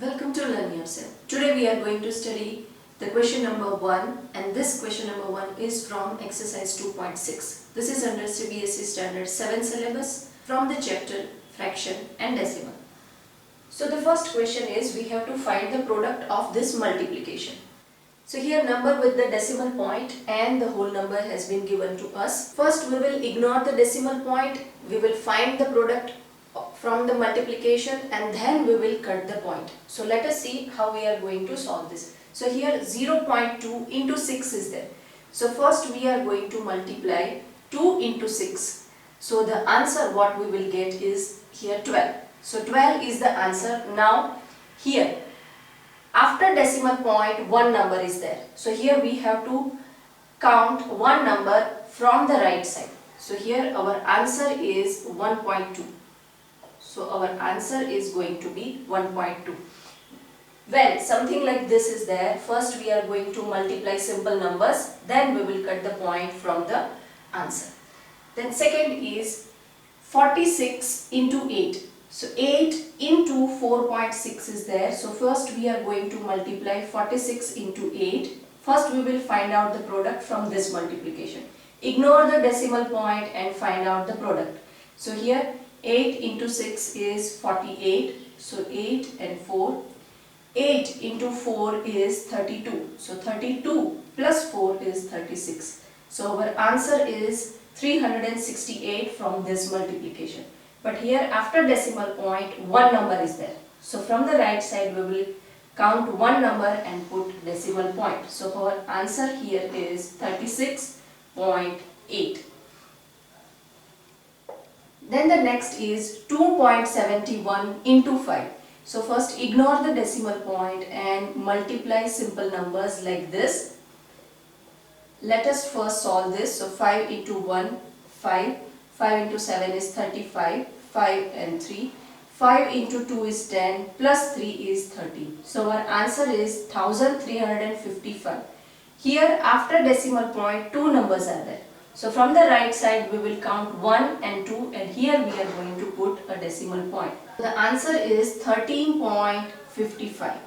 Welcome to Learn Yourself. Today we are going to study the question number 1, and this question number 1 is from exercise 2.6. This is under CBSE Standard 7 syllabus from the chapter Fraction and Decimal. So the first question is we have to find the product of this multiplication. So here number with the decimal point and the whole number has been given to us. First we will ignore the decimal point, we will find the product from the multiplication and then we will cut the point. So let us see how we are going to solve this. So here 0.2 into 6 is there. So first we are going to multiply 2 into 6. So the answer what we will get is here 12. So 12 is the answer. Now here after decimal point one number is there. So here we have to count one number from the right side. So here our answer is 1.2. So our answer is going to be 1.2. When something like this is there, first we are going to multiply simple numbers, then we will cut the point from the answer. Then second is 46 into 8. So 8 into 4.6 is there. So first we are going to multiply 46 into 8. First we will find out the product from this multiplication. Ignore the decimal point and find out the product. So here 8 into 6 is 48. So 8 and 4. 8 into 4 is 32. So 32 plus 4 is 36. So our answer is 368 from this multiplication. But here after decimal point one number is there. So from the right side we will count one number and put decimal point. So our answer here is 36.8. Then the next is 2.71 into 5. So first ignore the decimal point and multiply simple numbers like this. Let us first solve this. So 5 into 1, 5. 5 into 7 is 35. 5 and 3. 5 into 2 is 10. Plus 3 is 30. So our answer is 1355. Here after decimal point two numbers are there. So from the right side we will count 1 and 2 and here we are going to put a decimal point. The answer is 13.55.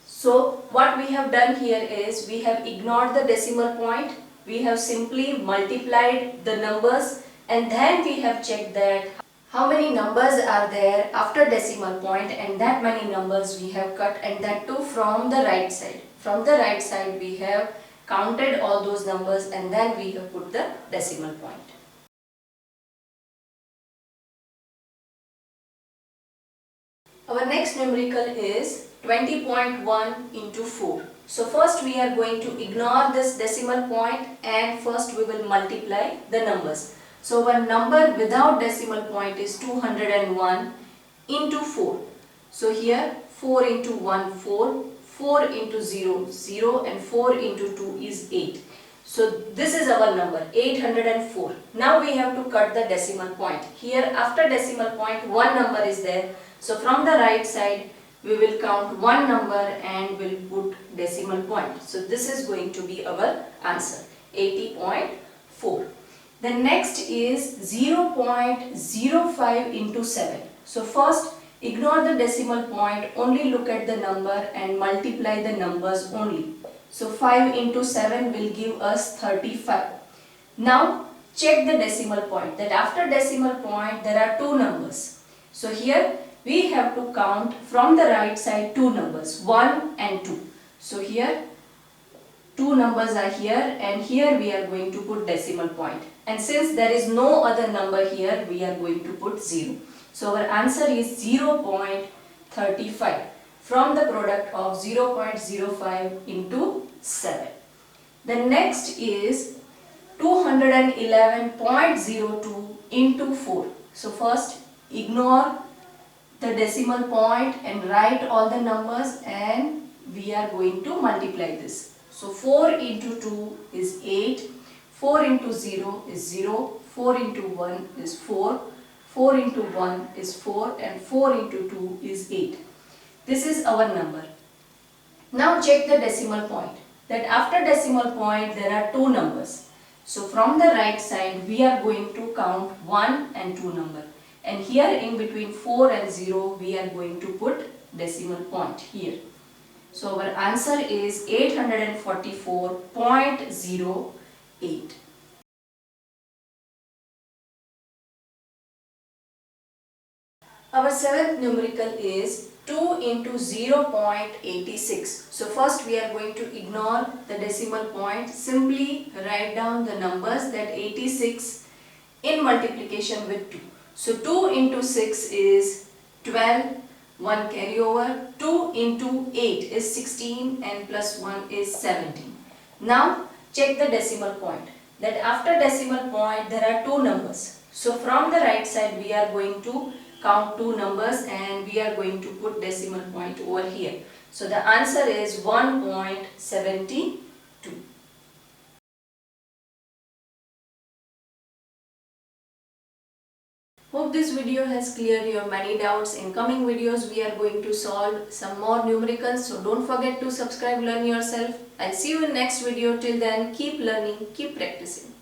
So what we have done here is we have ignored the decimal point. We have simply multiplied the numbers and then we have checked that how many numbers are there after decimal point and that many numbers we have cut, and that too from the right side. From the right side we have counted all those numbers and then we have put the decimal point. Our next numerical is 20.1 into 4. So first we are going to ignore this decimal point and first we will multiply the numbers. So our number without decimal point is 201 into 4. So here 4 into 1, 4. 4 into 0, 0 and 4 into 2 is 8. So this is our number 804. Now we have to cut the decimal point. Here after decimal point one number is there. So from the right side we will count one number and will put decimal point. So this is going to be our answer 80.4. The next is 0.05 into 7. So first ignore the decimal point, only look at the number and multiply the numbers only. So 5 into 7 will give us 35. Now check the decimal point, that after decimal point there are two numbers. So here we have to count from the right side two numbers, 1 and 2. So here two numbers are here and here we are going to put decimal point. And since there is no other number here, we are going to put 0. So our answer is 0.35 from the product of 0.05 into 7. The next is 211.02 into 4. So first ignore the decimal point and write all the numbers and we are going to multiply this. So 4 into 2 is 8. 4 into 0 is 0. 4 into 1 is 4. 4 into 1 is 4 and 4 into 2 is 8. This is our number. Now check the decimal point. That after decimal point there are two numbers. So from the right side we are going to count 1 and 2 number. And here in between 4 and 0 we are going to put decimal point here. So our answer is 844.08. Our seventh numerical is 2 into 0.86. So first we are going to ignore the decimal point. Simply write down the numbers that 86 in multiplication with 2. So 2 into 6 is 12, 1 carryover. 2 into 8 is 16 and plus 1 is 17. Now check the decimal point. That after decimal point there are two numbers. So from the right side we are going to count two numbers and we are going to put decimal point over here. So the answer is 1.72. Hope this video has cleared your many doubts. In coming videos we are going to solve some more numericals. So don't forget to subscribe, learn yourself. I'll see you in next video. Till then, keep learning, keep practicing.